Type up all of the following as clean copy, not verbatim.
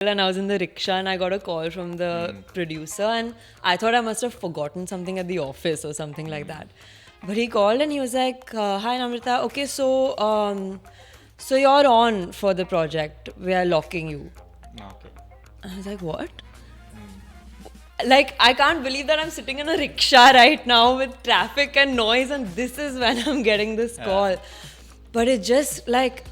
and I was in the rickshaw and I got a call from the producer and I thought I must have forgotten something at the office or something like that. But he called and he was like, "Hi Namrata, okay, so you're on for the project. We are locking you." Okay. I was like, "What?" Like, I can't believe that I'm sitting in a rickshaw right now with traffic and noise, and this is when I'm getting this call. But it just like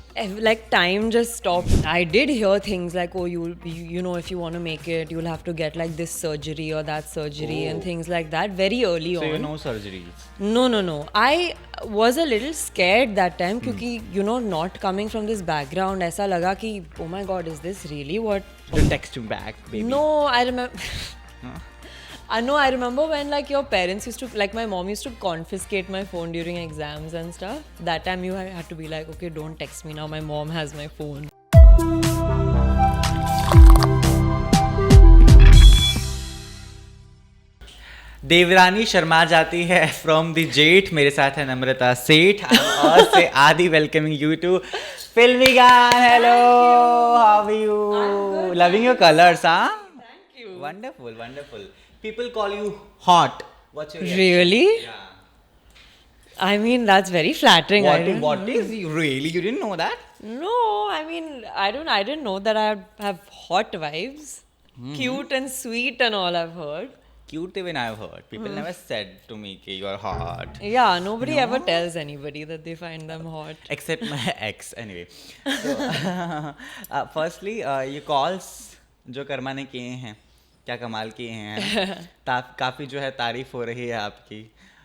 time just stopped. I did hear things like, oh, you know, if you want to make it, you'll have to get like this surgery or that surgery and things like that very early on. So you know surgeries? No. I was a little scared that time because, you know, not coming from this background, ऐसा लगा कि, oh my God, is this really what? Don't text him back, baby. No, I remember. I remember when like your parents used to, like my mom used to confiscate my phone during exams and stuff. That time you had to be like, okay, don't text me now. My mom has my phone. देवरानी शर्मा जाती है from the जेठ. मेरे साथ है नम्रता सेठ और से आदि. Welcoming you to Filmygyan. Hello, how are you? Loving your colors, huh? Thank you. Wonderful. People call you hot. What's your reaction? Really? Yeah. I mean, that's very flattering. What is really? You didn't know that? No, I mean, I didn't know that I have hot vibes. Cute and sweet and all I've heard. Cute even I've heard. People never said to me that you are hot. Yeah, nobody ever tells anybody that they find them hot. Except my ex, anyway. So, firstly, ये calls जो कर्मा ने किए हैं, क्या कमाल किए हैं. काफ़ी जो है तारीफ हो रही है आपकी.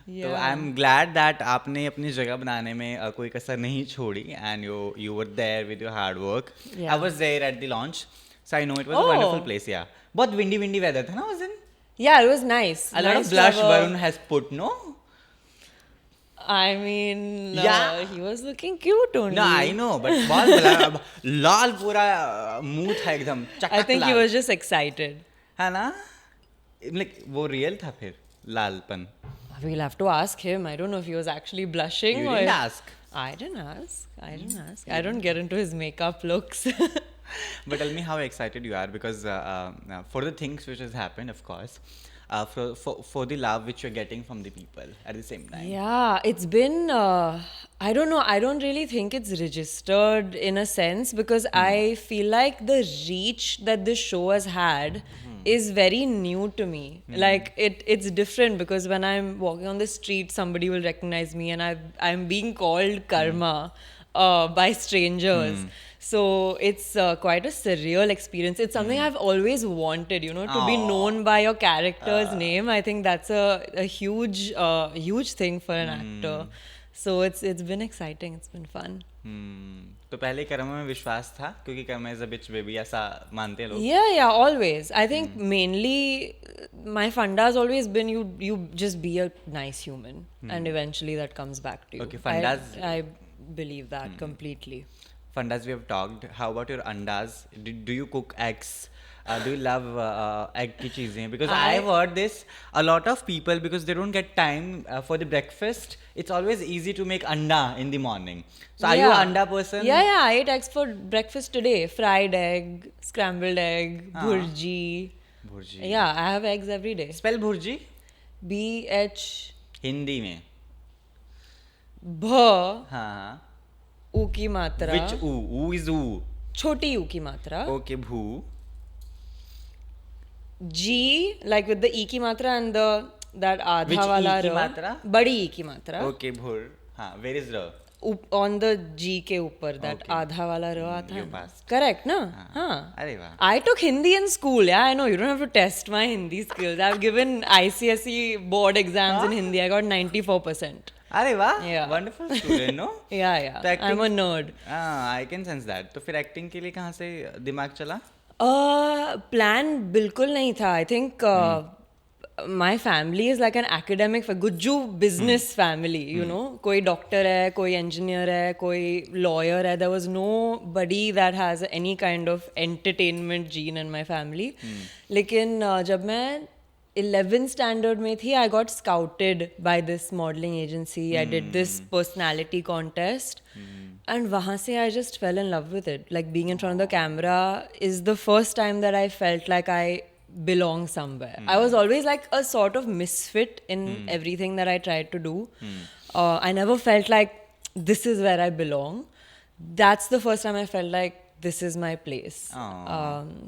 तो आई एम ग्लैड दैट आपने अपनी जगह बनाने में कोई कसर नहीं छोड़ी. And you were there with your hard work. I was there at the launch, so I know it was a wonderful place. या बहुत विंडी वेदर था ना उस दिन. Yeah, it was nice. A lot of blush Varun has put, no? I mean, Yeah. he was looking cute only. No, I know, but बहुत लाल पूरा मुंह था एकदम चकचक. I think he was just excited. है ना? Like वो real था फिर लालपन. We'll have to ask him. I don't know if he was actually blushing. You or didn't ask. I didn't ask. I don't get into his makeup looks. But tell me how excited you are because for the things which has happened, of course, for the love which you're getting from the people at the same time. Yeah, it's been, I don't know, I don't really think it's registered in a sense because I feel like the reach that this show has had is very new to me. Like it's different because when I'm walking on the street, somebody will recognize me and I'm being called Karma by strangers. So it's quite a surreal experience. It's something I've always wanted, you know, to be known by your character's name. I think that's a huge thing for an actor. So it's been exciting. It's been fun. तो पहले कर्मा में विश्वास था क्योंकि karma is a bitch baby ऐसा मानते हैं लोग. Yeah, always. I think mainly my funda has always been you just be a nice human and eventually that comes back to you. Okay, fundas. I believe that completely. Fundas we have talked. How about your andas? Do you cook eggs? Do you love egg ki cheezein? Because I've heard this a lot of people because they don't get time for the breakfast. It's always easy to make anda in the morning. So are you an anda person? Yeah. I ate eggs for breakfast today. Fried egg, scrambled egg, bhurji. Yeah, I have eggs every day. Spell bhurji. BH. Hindi में. Bha. हाँ. U की मात्रा. Which u? U is u. छोटी u की मात्रा. Okay, bhu. G, like with the e की मात्रा and that आधा Which वाला e की र. मात्रा? बड़ी e की मात्रा. Okay, bhur. हाँ. Where is r? On the G के ऊपर that Okay. आधा वाला र आता you है. passed. Correct, ना? हाँ. अरे वाह. I took Hindi in school. Yeah, I know. You don't have to test my Hindi skills. I've given ICSE board exams in Hindi. I got 94%. अरे वाह. Yeah. Wonderful student, no? Yeah. तो acting- I'm a nerd. I can sense that. तो फिर acting के लिए कहाँ से दिमाग चला? Plan बिल्कुल नहीं था. I think my family is like an academic, Gujju business family, you know. कोई डॉक्टर है, कोई engineer है, कोई lawyer है. There was nobody that has any kind of entertainment gene in my family. लेकिन जब मैं 11th standard में थी, I got scouted by this modeling agency. I did this personality contest. And वहाँ से I just fell in love with it. Like being in front of the camera is the first time that I felt like I belong somewhere. I was always like a sort of misfit in everything that I tried to do. I never felt like this is where I belong. That's the first time I felt like this is my place.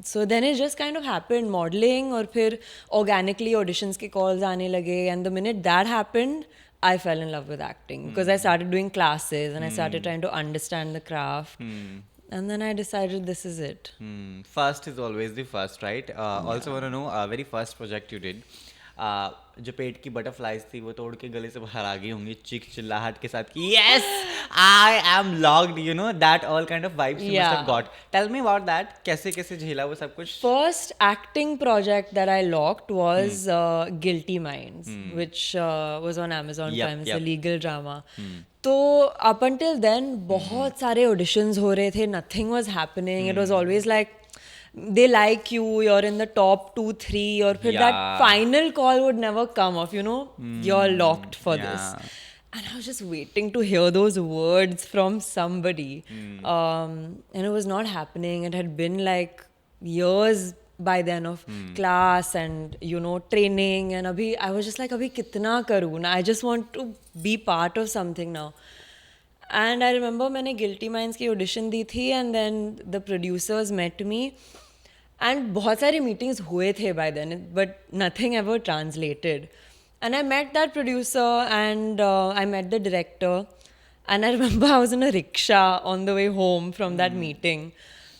So then it just kind of happened, modeling, और फिर organically auditions के calls आने लगे, and the minute that happened, I fell in love with acting because I started doing classes and I started trying to understand the craft. And then I decided this is it. First is always the first, right? Also want to know, very first project you did. जो पेट की butterflies थी वो तोड़ के गले से बाहर आ गई होंगी चीख चिल्लाहट के साथ कि yes I am locked, you know that all kind of vibes you must have got. Tell me about that. कैसे कैसे झेला वो सब कुछ? First acting project that I locked was Guilty Minds, which was on Amazon Prime. It's a legal drama. तो up until then बहुत सारे auditions हो रहे थे, nothing was happening. It was always like they like you, you're in the top 2-3, और फिर that final call would never come off, you know, you're locked for this. And I was just waiting to hear those words from somebody. And it was not happening. It had been like years by then of class and, you know, training. And abhi, I was just like, abhi kitna karu na? I just want to be part of something now. And I remember मैंने Guilty Minds की audition दी थी, and then the producers met me. And बहुत सारे meetings हुए थे by then, but nothing ever translated. And I met that producer and I met the director. And I remember I was in a rickshaw on the way home from that meeting.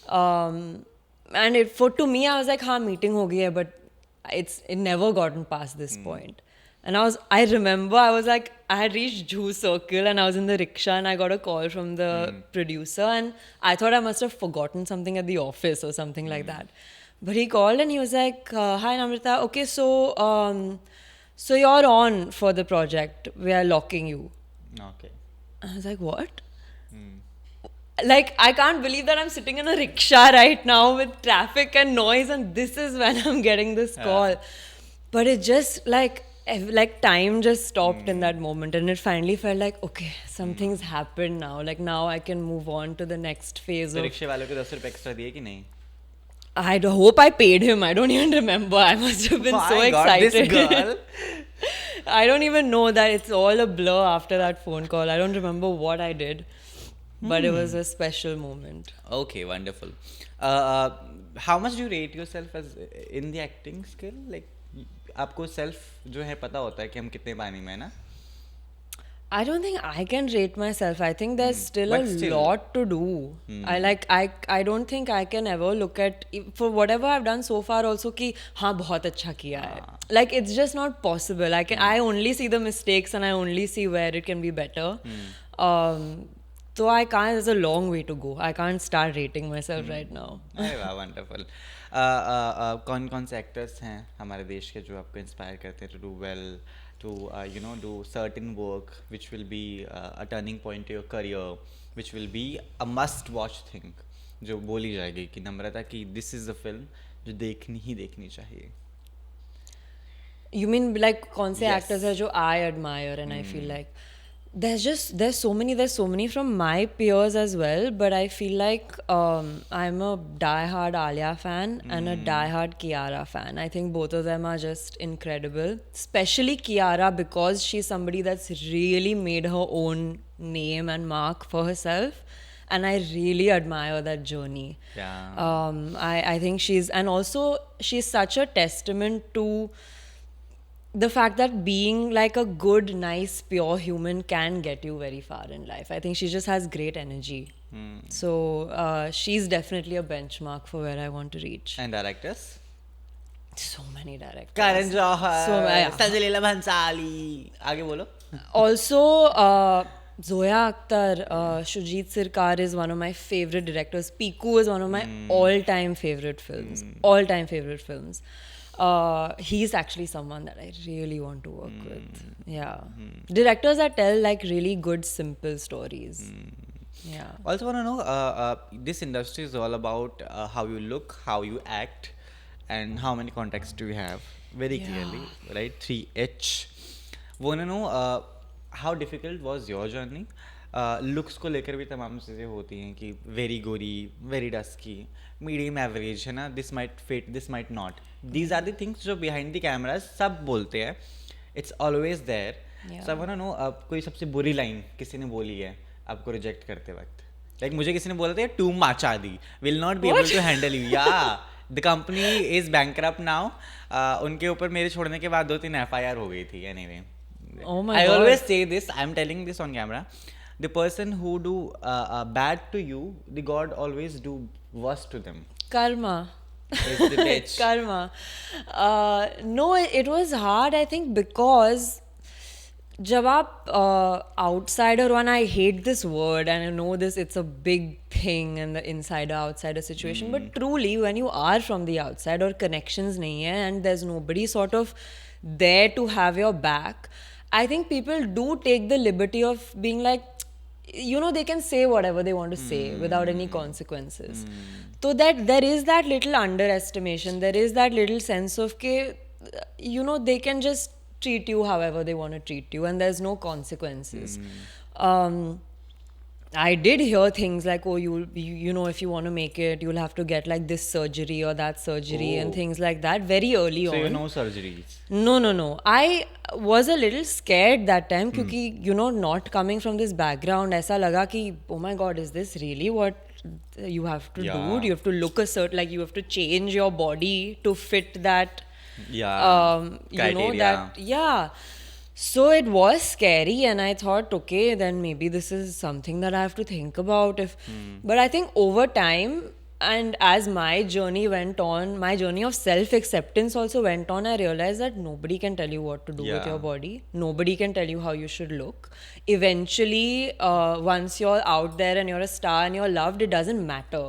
And to me, I was like, हाँ meeting हो गई है, but it never gotten past this point. And I remember I was like, I had reached Juhu Circle and I was in the rickshaw and I got a call from the producer, and I thought I must have forgotten something at the office or something like that. But he called and he was like, hi Namrata, okay, so you're on for the project. We are locking you. Okay. I was like, what? Like, I can't believe that I'm sitting in a rickshaw right now with traffic and noise, and this is when I'm getting this call. But it just like time just stopped in that moment, and it finally felt like, okay, something's happened now. Like now I can move on to the next phase. तो रिक्शे वालों को 10 रुपए extra दिए कि नहीं? I hope I paid him. I don't even remember. I must have been so excited. This girl. I don't even know that. It's all a blur after that phone call. I don't remember what I did, but it was a special moment. Okay, wonderful. How much do you rate yourself as in the acting skill? Like, आपको self जो है पता होता है कि हम कितने पानी में है ना? I don't think I can rate myself. I think there's still a lot to do. I don't think I can ever look at, for whatever I've done so far also, कि हाँ बहुत अच्छा किया है. Like it's just not possible. I only see the mistakes and I only see where it can be better. So I can't. There's a long way to go. I can't start rating myself right now. अरे वाह, wonderful. कौन कौन से actors हैं हमारे देश के जो आपको इंस्पायर करते हैं to do well, to do certain work which will be a turning point to your career, which will be a must watch thing, जो बोली जाएगी कि नम्रता की this is a film जो देखनी ही देखनी चाहिए? You mean like कौन से actors हैं जो I admire and I feel like there's so many from my peers as well, but I feel like I'm a die-hard Alia fan and a die-hard Kiara fan. I think both of them are just incredible, especially Kiara because she's somebody that's really made her own name and mark for herself, and I really admire that journey. I think she's such a testament to the fact that being like a good, nice, pure human can get you very far in life. I think she just has great energy. So she's definitely a benchmark for where I want to reach. And directors? So many directors. Karan Johar, Sanjay Bhansali. आगे बोलो. Also, Zoya Akhtar, Shujit Sircar is one of my favorite directors. Piku is one of my all-time favorite films. He's actually someone that I really want to work with. Yeah. Directors that tell like really good, simple stories. Yeah. Also want to know, this industry is all about how you look, how you act, and how many contacts do you have? Very clearly, right? 3H. Want to know how difficult was your journey? Looks को लेकर भी तमाम चीज़ें होती हैं कि very गोरी, very dusky, medium average है ना, this might fit, this might not. These are the things जो बिहाइंड द कैमरा सब बोलते हैं. It's always there. So I want to know, अब कोई सबसे बुरी लाइन किसी ने बोली है आपको रिजेक्ट करते वक्त? लाइक मुझे किसी ने बोला था too much Adi, will not be able to handle you. या the company is bankrupt now. उनके ऊपर मेरे छोड़ने के बाद 2-3 FIR हो गई थी. Anyway, Oh my I God. always say this, I'm telling this on camera. The person who do bad to you, the God always do worse to them. Karma. Is the bitch. Karma. No, it was hard, I think, because जब आप outsider one, I hate this word and I know this, it's a big thing and the insider outsider situation, but truly when you are from the outside or connections nahi hai and there's nobody sort of there to have your back, I think people do take the liberty of being like, you know, they can say whatever they want to say without any consequences. So that there is that little underestimation, there is that little sense of ke, you know, they can just treat you however they want to treat you and there's no consequences. I did hear things like, oh, you know, if you want to make it, you'll have to get like this surgery or that surgery and things like that very early on. So you know surgeries. No. I was a little scared that time क्योंकि, you know, not coming from this background, ऐसा लगा कि, oh my God, is this really what you have to do? You have to look a certain, like you have to change your body to fit that, you know, that, So it was scary and I thought, okay, then maybe this is something that I have to think about. But I think over time and as my journey went on, my journey of self-acceptance also went on, I realized that nobody can tell you what to do with your body. Nobody can tell you how you should look. Eventually, once you're out there and you're a star and you're loved, it doesn't matter.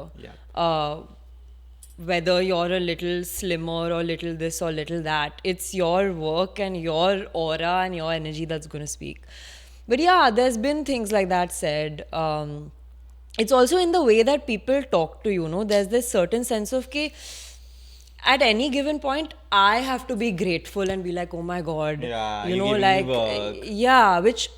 Whether you're a little slimmer or little this or little that, it's your work and your aura and your energy that's going to speak. But yeah, there's been things like that said. It's also in the way that people talk to you, know, there's this certain sense of ke, at any given point, I have to be grateful and be like, oh my God, you know, like, which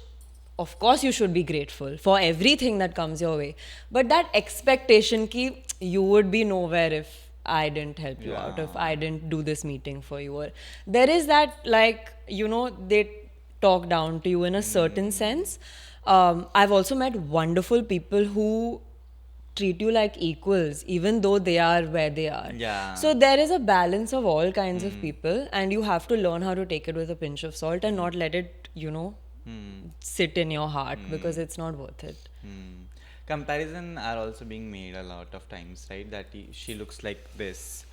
of course you should be grateful for everything that comes your way. But that expectation ki you would be nowhere if I didn't help you out, if I didn't do this meeting for you. Or there is that, like, you know, they talk down to you in a certain sense. I've also met wonderful people who treat you like equals, even though they are where they are. So there is a balance of all kinds of people, and you have to learn how to take it with a pinch of salt and not let it, you know, sit in your heart because it's not worth it. Comparison are also being made a lot of times, right? That she looks like this.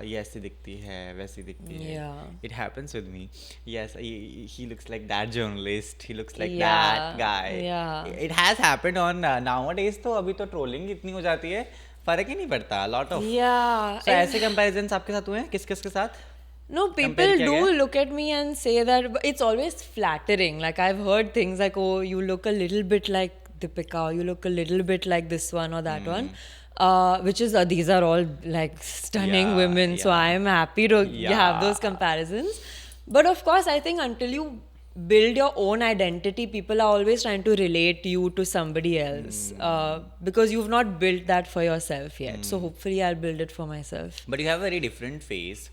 ये ऐसी दिखती है, वैसी दिखती है. It happens with me. Yes, he looks like that journalist. He looks like that guy. It has happened on nowadays. तो अभी तो trolling इतनी हो जाती है, फर्क ही नहीं पड़ता. A lot of. So ऐसे comparisons आपके साथ हुए हैं? किस के साथ? No, people do look at me and say that, but it's always flattering. Like I've heard things like, oh, you look a little bit like Deepika, you look a little bit like this one or that one, which is these are all like stunning women, so I am happy to have those comparisons. But of course, I think until you build your own identity, people are always trying to relate you to somebody else because you've not built that for yourself yet. So hopefully I'll build it for myself. But you have a very different face.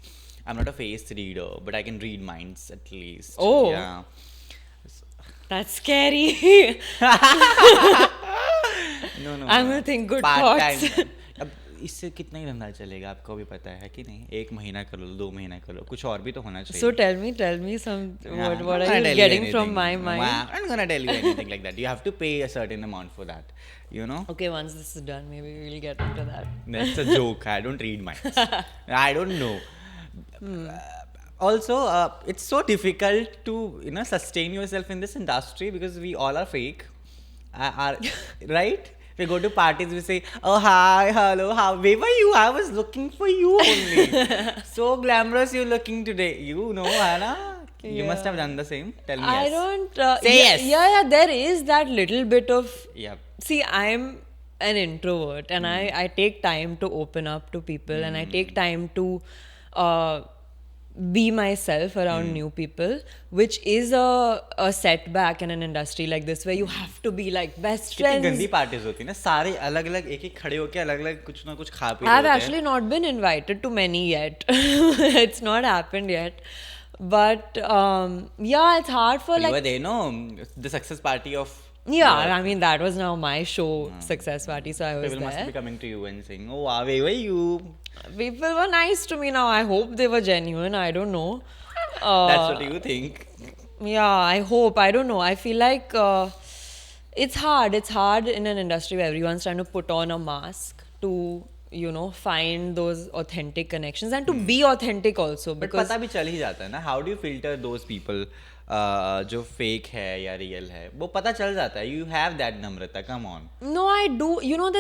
I'm not a face reader, but I can read minds at least. Oh. Yeah. That's scary. No. I'm gonna think good thoughts. अब इससे कितना ही धंधा चलेगा, आपको भी पता है कि नहीं? 1 महीना कर लो, 2 महीना कर लो, कुछ और भी तो होना चाहिए. So tell me some what are you getting from my mind? I'm not gonna tell you anything like that. You have to pay a certain amount for that. You know? Okay, once this is done, maybe we'll get into that. That's a joke. I don't read minds. I don't know. Also, it's so difficult to, you know, sustain yourself in this industry because we all are fake. Right? We go to parties, we say, oh, hi, hello, where were you? I was looking for you only. So glamorous you're looking today. You know, Hannah? You must have done the same. Tell me yes. I don't... say yes. Yeah, there is that little bit of... Yep. See, I'm an introvert and I take time to open up to people and I take time to uh, be myself around new people, which is a setback in an industry like this where you have to be like best कितनी friends. गंदी parties होती है ना, सारे अलग अलग एक एक खड़े होके अलग अलग कुछ ना कुछ खा पी रहे I've होते हैं. actually not been invited to many yet. It's not happened yet. But yeah, it's hard for You like. were there, no? The success party of. Yeah, the- I mean, that was now my show, Success Party, so I was People must be there. coming to you and saying, "Oh, wow, where were you?" People were nice to me now. I hope they were genuine. I don't know. That's what you think. Yeah, I hope. I don't know. I feel like it's hard. It's hard in an industry where everyone's trying to put on a mask to, find those authentic connections and to be authentic also. But Because पता भी चल ही जाता है ना. How do you filter those people जो fake है या real है? वो पता चल जाता है. You have that, Namrata. Come on. no, I do.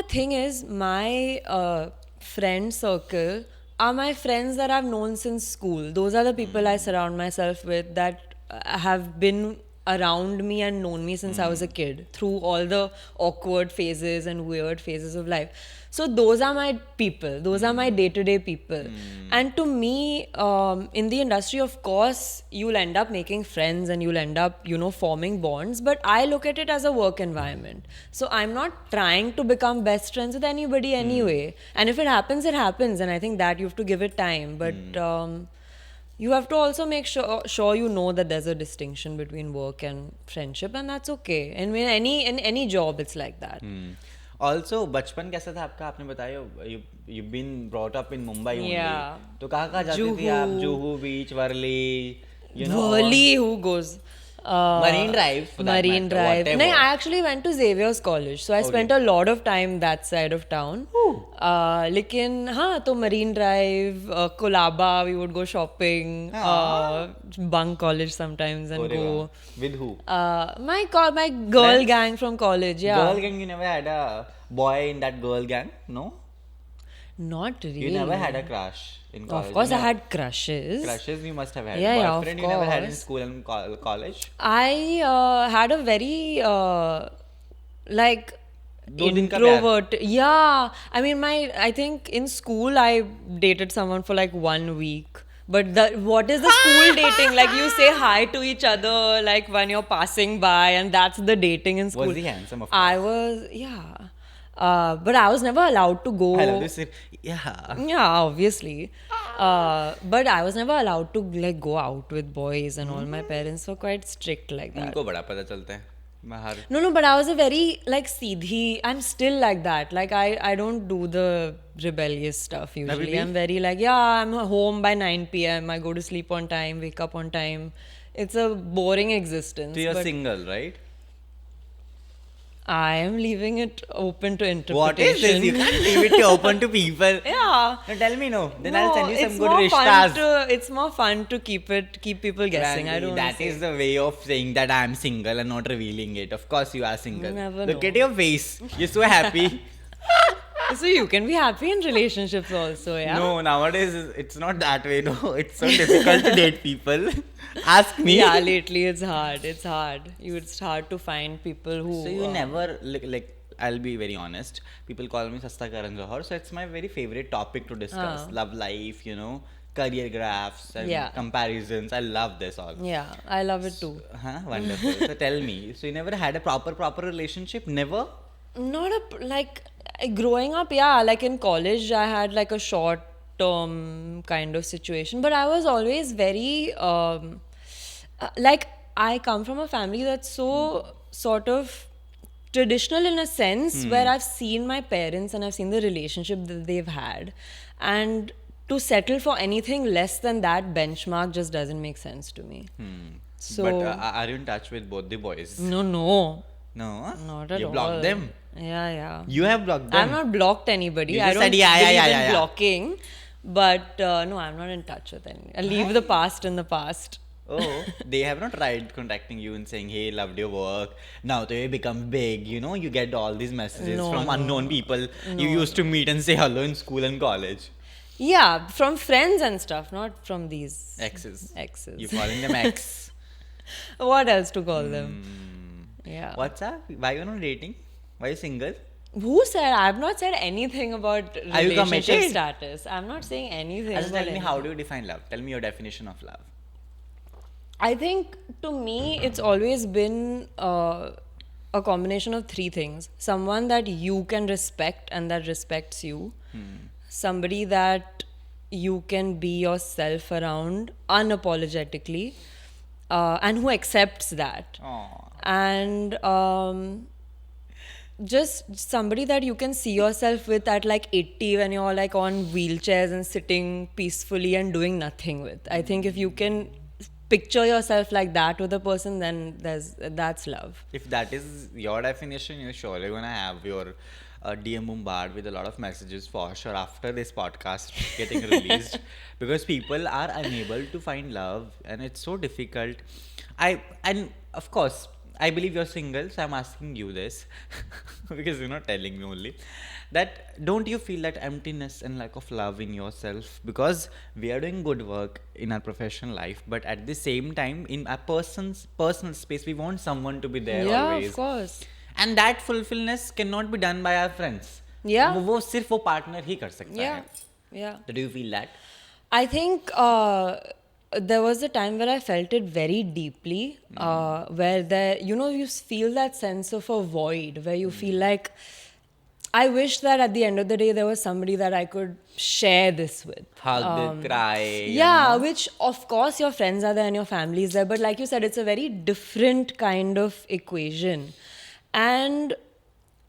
The thing is, my friend circle are my friends that I've known since school. Those are the people I surround myself with that have been around me and known me since I was a kid through all the awkward phases and weird phases of life. So those are my people. Those are my day-to-day people. And to me, in the industry, of course, you'll end up making friends and you'll end up, forming bonds. But I look at it as a work environment. So I'm not trying to become best friends with anybody anyway. And if it happens, it happens. And I think that you have to give it time. But you have to also make sure you know that there's a distinction between work and friendship, and that's okay. And in any job, it's like that. Also, बचपन कैसा था आपका? आपने बताया you've been brought up in Mumbai only. Yeah. तो कहाँ जाती थी आप? जुहू बीच, Worli, Worli, who goes? Marine Drive, for that Marine matter, Drive. whatever. No, I actually went to Xavier's College, so I spent a lot of time that side of town. लेकिन हाँ, तो Marine Drive, Colaba, we would go shopping, bunk college sometimes and go. With who? My girl Friends? gang from college, yeah. Girl gang, you never had a boy in that girl gang? No? Not really. You never had a crush in college? Of course, You I never- had crushes. Crushes you must have had. Yeah, yeah, of Boyfriend you never had in course. school and college? I had a very like दो दिन का प्यार. introvert. Yeah, I mean, I think in school I dated someone for like 1 week. But what is the school dating? Like you say hi to each other like when you're passing by, and that's the dating in school. Was he handsome? Of I course. was, yeah. But I was never allowed to go. I love this. Yeah. Yeah, obviously. But I was never allowed to like go out with boys and all. My parents were quite strict like that. उनको बड़ा पता चलता है बाहर. No, but I was a very like seedhi. I'm still like that. Like I don't do the rebellious stuff usually. bhi? I'm very like, yeah, I'm home by 9 p.m. I go to sleep on time, wake up on time. It's a boring existence. So you're but single, right? I am leaving it open to interpretation. What is this? You can't leave it open to people. Yeah. No, tell me no. Then I'll send you some it's good more fun rishtas. it's more fun to keep people guessing. I don't That is the way of saying that I'm single and not revealing it. Of course you are single. Never Look know. at your face. You're so happy. So you can be happy in relationships also, yeah? No, nowadays it's not that way. No, it's so difficult to date people. Ask me. Yeah, lately it's hard. It's hard to find people who. So you never like. I'll be very honest. People call me Sasta Karan Johar, so it's my very favorite topic to discuss. Love life, career graphs and Yeah. comparisons. I love this all. Yeah, I love it too. Wonderful. So tell me. So you never had a proper relationship? Never? Not like growing up, yeah. Like in college, I had like a short term kind of situation, but I was always very like I come from a family that's so sort of traditional in a sense where I've seen my parents and I've seen the relationship that they've had, and to settle for anything less than that benchmark just doesn't make sense to me. So But are you in touch with both the boys? no, No? not at You all. blocked them? Yeah. You have blocked them? I've not blocked anybody. You I just don't said, yeah, believe in yeah. blocking. But no, I'm not in touch with any. I leave the past in the past. Oh, they have not tried contacting you and saying, hey, loved your work. Now that you become big, you get all these messages from unknown people you used to meet and say hello in school and college. Yeah, from friends and stuff, not from these Exes. exes. You calling them ex. What else to call them? Yeah. What's up? Why you not dating? Why you single? Who said? I've not said anything about Are you relationship committed? status. I'm not saying anything Just about tell me, anything. how do you define love? Tell me your definition of love. I think to me, it's always been a combination of three things: someone that you can respect and that respects you, somebody that you can be yourself around unapologetically, and who accepts that, Oh, and just somebody that you can see yourself with at like 80 when you're like on wheelchairs and sitting peacefully and doing nothing with. I think if you can picture yourself like that with a person, then that's love. if that is your definition, you're surely gonna have your DM bombarded with a lot of messages for sure after this podcast getting released, because people are unable to find love and it's so difficult. And of course I believe you're single, so I'm asking you this because you're not telling me only that. Don't you feel that emptiness and lack of love in yourself? Because we are doing good work in our professional life, but at the same time in a person's personal space we want someone to be there Yeah, of always, course. and that fulfillness cannot be done by our friends. Yeah. वो सिर्फ वो partner ही कर सकता Yeah. है. Yeah. Do you feel that? I think there was a time where I felt it very deeply, where you feel that sense of a void, where you feel like, I wish that at the end of the day there was somebody that I could share this with. Hug, cry, Yeah, which of course your friends are there and your family is there, but like you said, it's a very different kind of equation.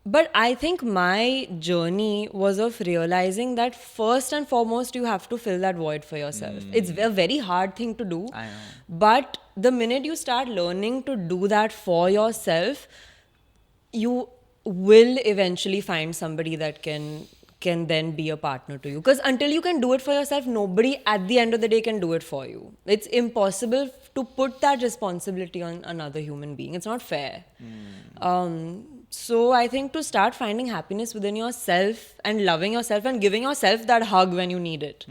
But I think my journey was of realizing that first and foremost, you have to fill that void for yourself. It's a very hard thing to do. I know. But the minute you start learning to do that for yourself, you will eventually find somebody that can then be a partner to you. Because until you can do it for yourself, nobody at the end of the day can do it for you. It's impossible to put that responsibility on another human being. It's not fair. So I think to start finding happiness within yourself and loving yourself and giving yourself that hug when you need it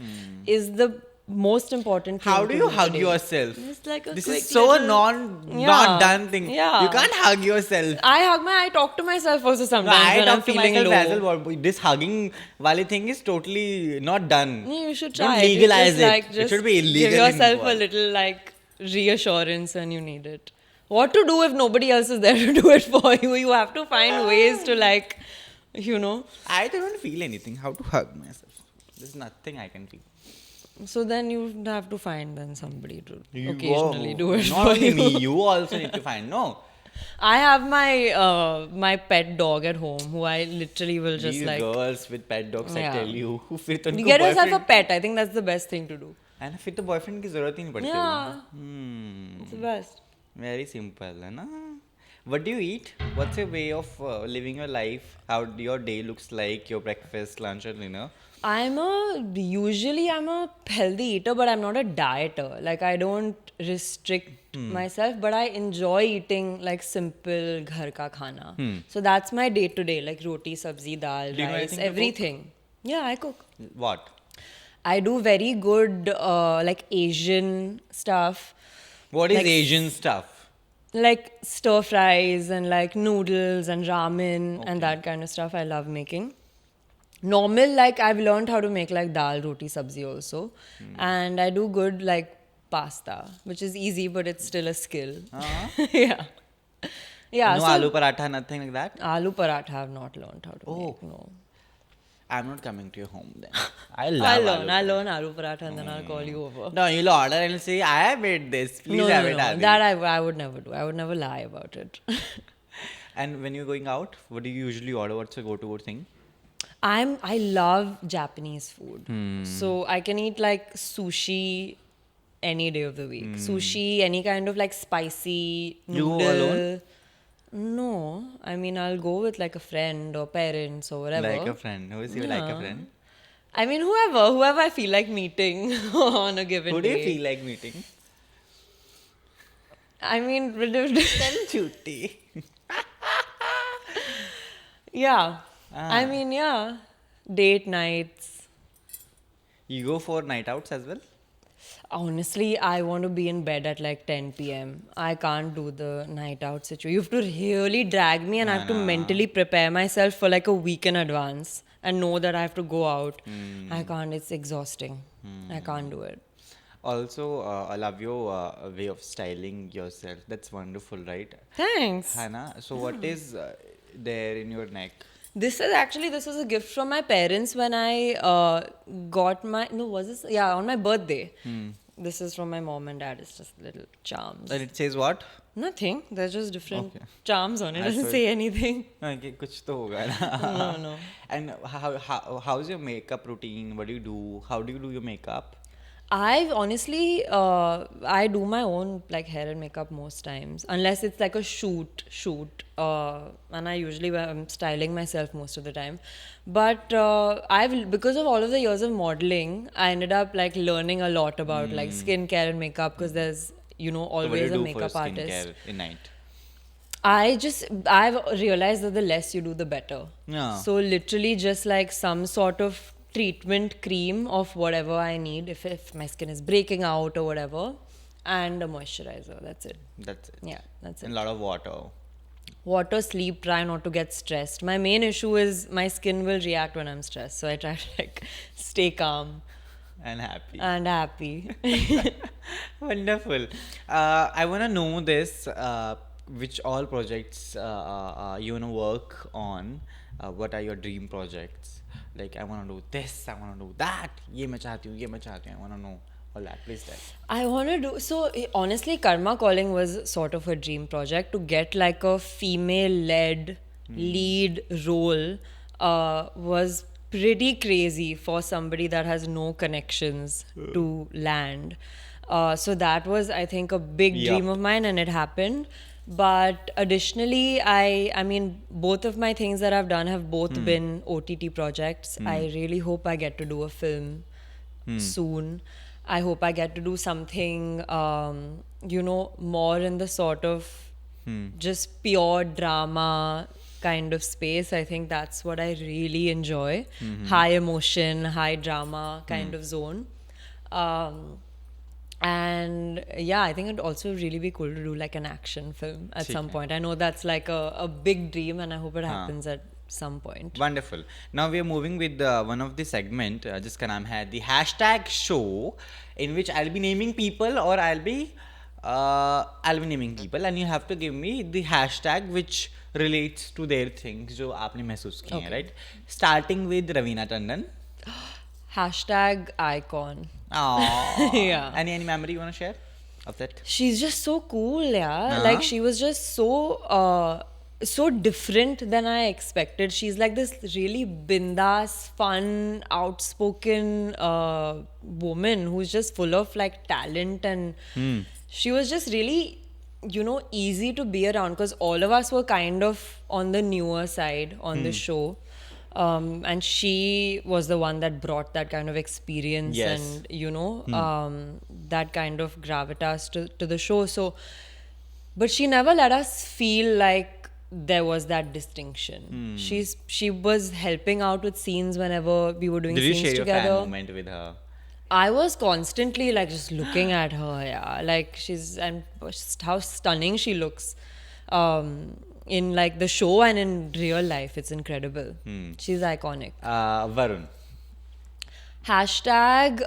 is the most important thing. How do to you hug today. yourself? It's like a This quick is so little- not done thing. Yeah. You can't hug yourself. I talk to myself also No, sometimes I when I'm talk to feeling myself low. as well. But this hugging wali thing is totally not done. You should Don't try it. It's legalize just it. like, It just should be illegal. give yourself in a little like reassurance when you need it. What to do if nobody else is there to do it for you? You have to find ways to like, I don't feel anything. How to hug myself? There's nothing I can feel. So then you have to find then somebody to You occasionally go. do it Not for only you. me, you also need to find. No. I have my pet dog at home who I literally will just These like. girls with pet dogs, I Yeah. tell you. फिर तो You उनको get yourself a boyfriend- pet. I think that's the best thing to do. है ना, फिर तो boyfriend की जरूरत ही नहीं पड़ती Yeah. होगी. It's the best. Very simple, है ना? What do you eat? What's your way of living your life? How your day looks like? Your breakfast, lunch, or dinner? Usually I'm a healthy eater, but I'm not a dieter. Like I don't restrict myself, but I enjoy eating like simple ghar ka khana. So that's my day to day, like roti, sabzi, dal, Do you know rice, anything to cook? everything. Yeah, I cook. What? I do very good like Asian stuff, What is Like- Asian stuff? like stir fries and like noodles and ramen Okay. and that kind of stuff. I love making. Normal, like I've learned how to make like dal, roti, sabzi also. And I do good like pasta, which is easy, but it's still a skill. Yeah. Yeah. No so aloo paratha, nothing like that? aloo paratha I have not learned how to Oh. make. No. I'm not coming to your home then. I love I'll learn aloo paratha and then I'll call you over. No, you'll order and you'll say, I have made this. Please No, have no, it. no. Adi." That I would never do. I would never lie about it. And when you're going out, what do you usually order? What's your go-to thing? I love Japanese food. So I can eat like sushi any day of the week. Sushi, any kind of like spicy You go noodle. alone? No. I mean, I'll go with like a friend or parents or whatever. Like a friend. Who is you like a Yeah. friend? I mean, whoever I feel like meeting on a given Who do day. you feel like meeting? I mean, Tell Chutti. yeah. Ah. I mean, yeah. Date nights. You go for night outs as well? Honestly, I want to be in bed at like 10 p.m. I can't do the night out situation. You have to really drag me, and I have to mentally prepare myself for like a week in advance and know that I have to go out. I can't. It's exhausting. I can't do it. Also, I love your way of styling yourself. That's wonderful, right? Thanks. Hannah, so what is there in your neck? This was a gift from my parents when I got my, no, was this? Yeah, on my birthday. This is from my mom and dad. It's just little charms. And it says what? Nothing. There's just different Okay. charms on it. It I doesn't saw say anything. Okay, कुछ तो होगा ना. No. And how's your makeup routine? What do you do? How do you do your makeup? I've honestly, I do my own like hair and makeup most times, unless it's like a shoot, and I usually am styling myself most of the time. But because of all of the years of modeling, I ended up like learning a lot about like skincare and makeup because there's So what do always you a do for makeup artist. skincare in night? I've realized that the less you do, the better. Yeah. So literally just like some sort of treatment cream of whatever I need, if my skin is breaking out or whatever, and a moisturizer. That's it. That's it. Yeah, that's And it. a lot of water Water, sleep, try not to get stressed. My main issue is my skin will react when I'm stressed. So I try to like stay calm and happy. and happy. Wonderful. I want to know this, which all projects you want to work on. What are your dream projects? Like, I want to do this, I want to do that. ये मैं चाहती हूँ, I want to know all that. Please tell. I want to do so. Honestly, Karma Calling was sort of a dream project to get like a female-led lead role. Was pretty crazy for somebody that has no connections to land. So that was, I think, a big dream of mine, and it happened. But additionally, I mean, both of my things that I've done have both been OTT projects. I really hope I get to do a film soon. I hope I get to do something, more in the sort of just pure drama kind of space. I think that's what I really enjoy. High emotion, high drama kind of zone. And yeah, I think it'd also really be cool to do like an action film at some point. I know that's like a big dream, and I hope it happens at some point. Wonderful. Now we are moving with one of the segment, जिसका नाम है the hashtag show, in which I'll be naming people, or I'll be naming people, and you have to give me the hashtag which relates to their things जो आपने महसूस किए हैं, right? Starting with Ravina Tandon. Hashtag icon. Aww. Yeah. Any memory you want to share of that? She's just so cool, yeah. Like she was just so different than I expected. She's like this really bindas, fun, outspoken woman who's just full of like talent, and she was just really, easy to be around because all of us were kind of on the newer side on the show. And she was the one that brought that kind of experience and that kind of gravitas to the show. So, but she never let us feel like there was that distinction. She was helping out with scenes whenever we were doing Did you scenes share your together. fan moment with her? I was constantly like just looking at her, like and just how stunning she looks. In like the show and in real life, it's incredible. She's iconic. Varun. Hashtag,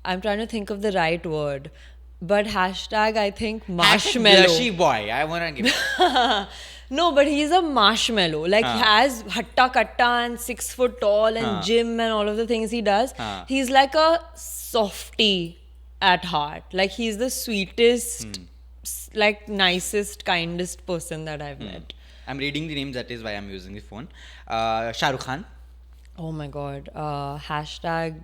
I'm trying to think of the right word, but hashtag, I think marshmallow. Blushy boy. I want to give. No, but he's a marshmallow. Like he has hatta katta and 6 foot tall and gym and all of the things he does. He's like a softie at heart. Like he's the sweetest, like nicest, kindest person that I've met. I'm reading the names. That is why I'm using the phone. Shah Rukh Khan. Oh my God. Hashtag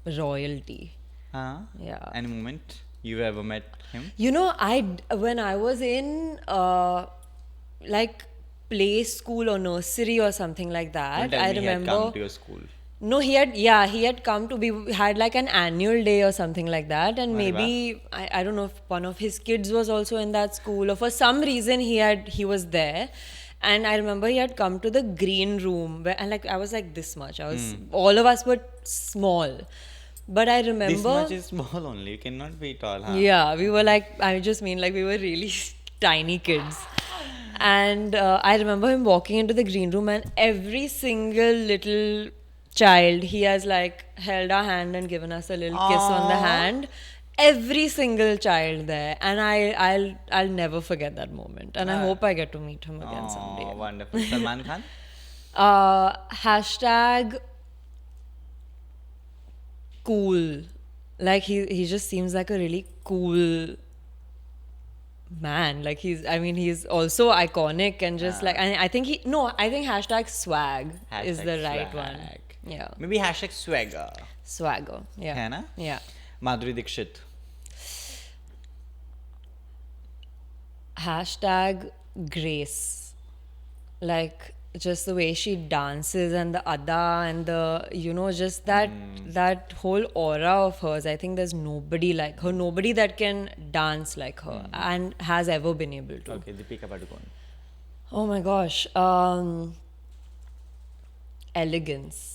royalty. Yeah. Any moment you ever met him? When I was in like play school or nursery or something like that, Don't tell I me he had remember. come to your school. No, he had come to, we had like an annual day or something like that, and maybe I don't know if one of his kids was also in that school, or for some reason he was there. And I remember he had come to the green room and like I was like this much. All of us were small. But I This remember, much is small only. You cannot be tall, huh? yeah, we were like, I just mean like we were really tiny kids. And I remember him walking into the green room, and every single little child, he has like held our hand and given us a little kiss on the Aww. hand. Every single child there, and I'll never forget that moment. And I hope I get to meet him again someday. Oh, wonderful. Salman Khan? Hashtag cool. Like he just seems like a really cool man. Like he's also iconic and just like, and I think I think hashtag swag is the right one. Swag. Yeah. Maybe hashtag swagger. Swagger. Yeah. है ना? Yeah. Madhuri Dixit. Hashtag grace. Like just the way she dances and the ada and the just that whole aura of hers. I think there's nobody like her, nobody that can dance like her and has ever been able to. Okay, Deepika Padukone. Oh my gosh. Elegance.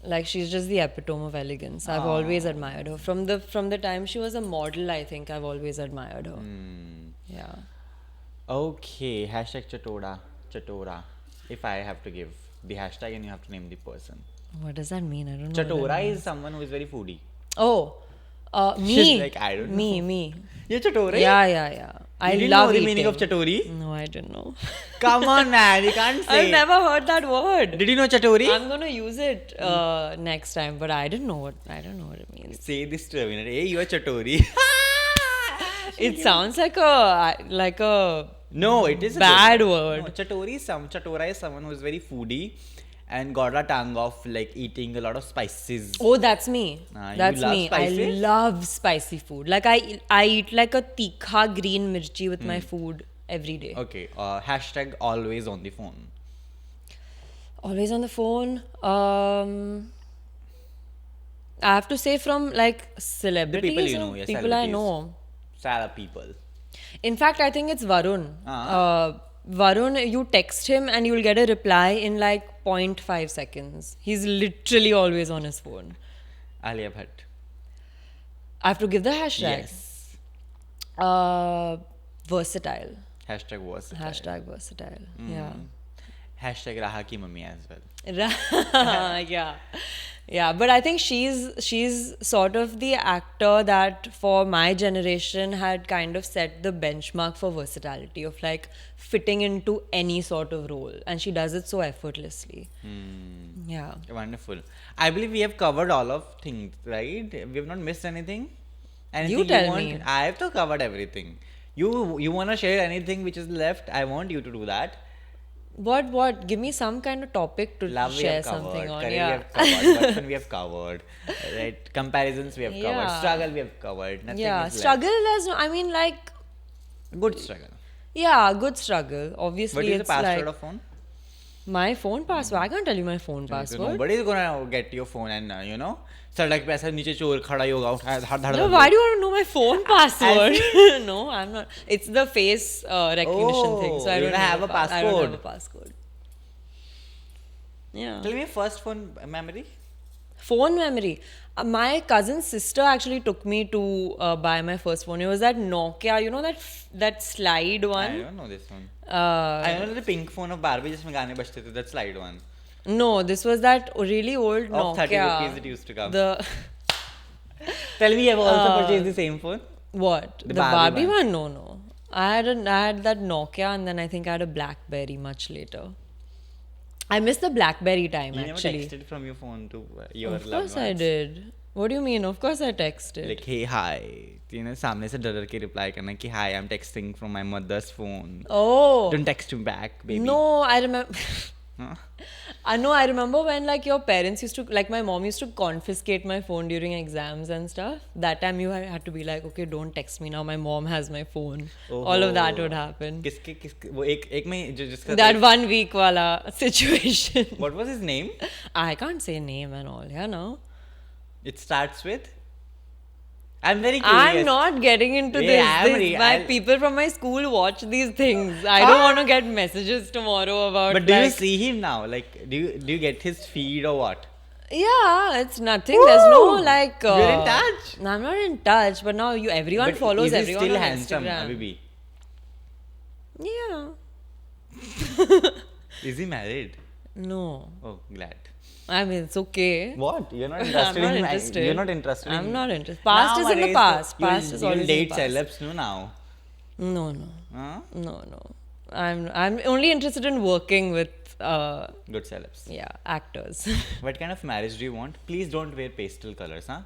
Like she's just the epitome of elegance. I've always admired her. From the time she was a model, I think I've always admired her. Yeah. Okay, hashtag Chatora. If I have to give the hashtag and you have to name the person. What does that mean? I don't know. Chatora is someone who is very foodie. Oh, me. She's like, I don't know. Me. You're Chatora? Yeah. I You didn't love know the eating. meaning of Chatori? No, I didn't know. Come on, man. You can't say. I've never heard that word. Did you know Chatori? I'm gonna use it next time, but I don't know what it means. Say this to everyone. Hey, you are Chatori. It sounds like a No, it is a bad good word. No, Chatora is someone who is very foodie and got a tongue of like eating a lot of spices. Oh, that's me. You That's love me. spices? I love spicy food. Like I eat like a tikha green mirchi with my food every day. Okay, hashtag always on the phone. Always on the phone. I have to say from like celebrities. people you know, yes, people I celebrities. know. Sarah people. In fact, I think it's Varun. Ah. Varun, you text him and you'll get a reply in like 0.5 seconds. He's literally always on his phone. Alia Bhatt. I have to give the hashtag. Yes. Versatile. Hashtag versatile. Hashtag versatile. Yeah. Hashtag Raha ki mummy as well. Yeah, but I think she's sort of the actor that for my generation had kind of set the benchmark for versatility of like fitting into any sort of role, and she does it so effortlessly. Yeah. Wonderful. I believe we have covered all of things, right? We have not missed anything. Anything You tell want? me. I have to covered everything. You want to share anything which is left? I want you to do that. What? Give me some kind of topic to Love we share have covered. something on. Career Yeah. we have covered. Bachpan we have covered. Right? Comparisons we have covered. Yeah. Struggle we have covered. Nothing Yeah. is Struggle has no. I mean, like, left. Good struggle. yeah, good struggle. Obviously, What is the it's password like of phone? my phone password. I can't tell you my phone password. Nobody is gonna get your phone and सड़क पे ऐसा नीचे चोर खड़ा ही होगा उठाया धड़ धड़ No, why do you want to know my phone password? No, I'm not. It's the face recognition thing. So I you don't don't have a I don't have a passcode. passcode. Yeah. Tell me first phone memory. Phone memory. My cousin's sister actually took me to buy my first phone. It was that Nokia, you know that slide I one? don't know this one. Uh, I know the pink phone of Barbie जिसमें गाने बजते थे, that slide one. no, this was that really old Of 30 Nokia. rupees it used to come. The Tell me, you have also purchased the same phone? what? The The Barbie Barbie one? No. I had that Nokia, and then I think I had a BlackBerry much later. I missed the BlackBerry time You actually. never texted from your phone to your Of loved course I ones. did. What do you mean? Of course I texted. Like, hey, hi. सामने से डर के reply करना कि hi, I'm texting from my mother's phone. Oh. Don't text me back, baby. No, I remember. Huh? I remember when like your parents used to, like my mom used to confiscate my phone during exams and stuff. That time you had to be like, okay, don't text me now. My mom has my phone. All of that would happen. किसके वो एक में जिसका That 1 week wala situation. What was his name? I can't say name and all. Yeah, no. It starts with. I'm very curious. I'm not getting into Yeah, this. My people from my school watch these things. I don't want to get messages tomorrow about. But do you like, see him now? Like, do you get his feed or what? Yeah, it's nothing. There's no like. You're in touch. I'm not in touch, but now everyone But follows is he everyone still on handsome, Instagram. Abhi bhi? Yeah. Is he married? No. Oh, glad. I mean, it's okay. What? You're not I'm interested not in interested. You're not interested in I'm not interested. Past is in the past. Past is always in the date past. celebs no now. No, no, Huh? no. I'm only interested in working with Good celebs. yeah, actors. What kind of marriage do you want? Please don't wear pastel colors, huh?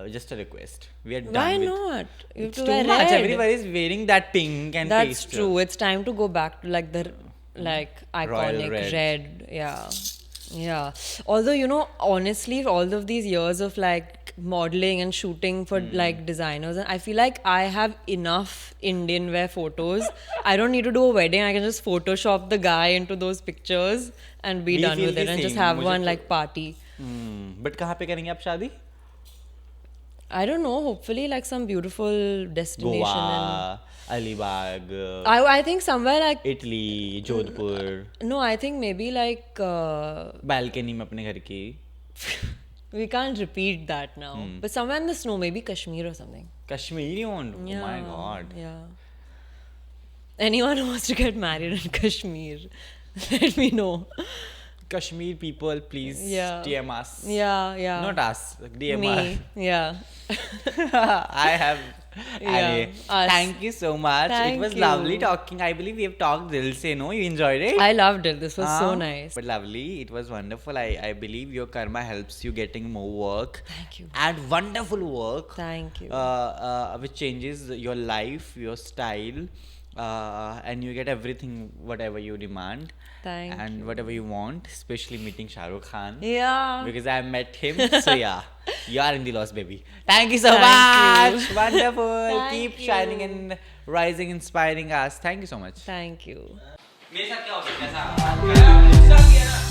Just a request. We are done Why with. not? You have It's to too wear much. red. Everybody is wearing that pink and That's pastel. true. It's time to go back to like the iconic red. red. Yeah. Yeah. Although, honestly, all of these years of like modeling and shooting for like designers, and I feel like I have enough Indian wear photos. I don't need to do a wedding. I can just Photoshop the guy into those pictures and be We done feel with the it and just same. have मुझे one तो- like party. But कहाँ पे करेंगे आप शादी? I don't know. Hopefully, like some beautiful destination. Goa, Alibag, I think somewhere like Italy, Jodhpur, no. I think maybe like balcony में अपने घर की. we can't repeat that now. But somewhere in the snow, maybe Kashmir or something. Kashmir you want? Yeah, Oh my god. Yeah. Anyone who wants to get married in Kashmir, let me know. Kashmir people, please Yeah. DM us. Yeah. Not us, DM Me. us. Yeah. I have. Anyway, us. thank you so much. Thank it was you. lovely talking. I believe we have talked dil se, no? You enjoyed it? I loved it. This was so Huh? nice. But lovely. It was wonderful. I believe your karma helps you getting more work. Thank you. And wonderful work. Thank you. Which changes your life, your style. And you get everything, whatever you demand. Thank and you. whatever you want, especially meeting Shah Rukh Khan. Yeah. Because I met him. So yeah, you are in the loss, baby. Thank you so Thank much. Wonderful. Thank Keep you. shining and rising, inspiring us. Thank you so much. Thank you. मेरे साथ क्या हो सकता है ऐसा?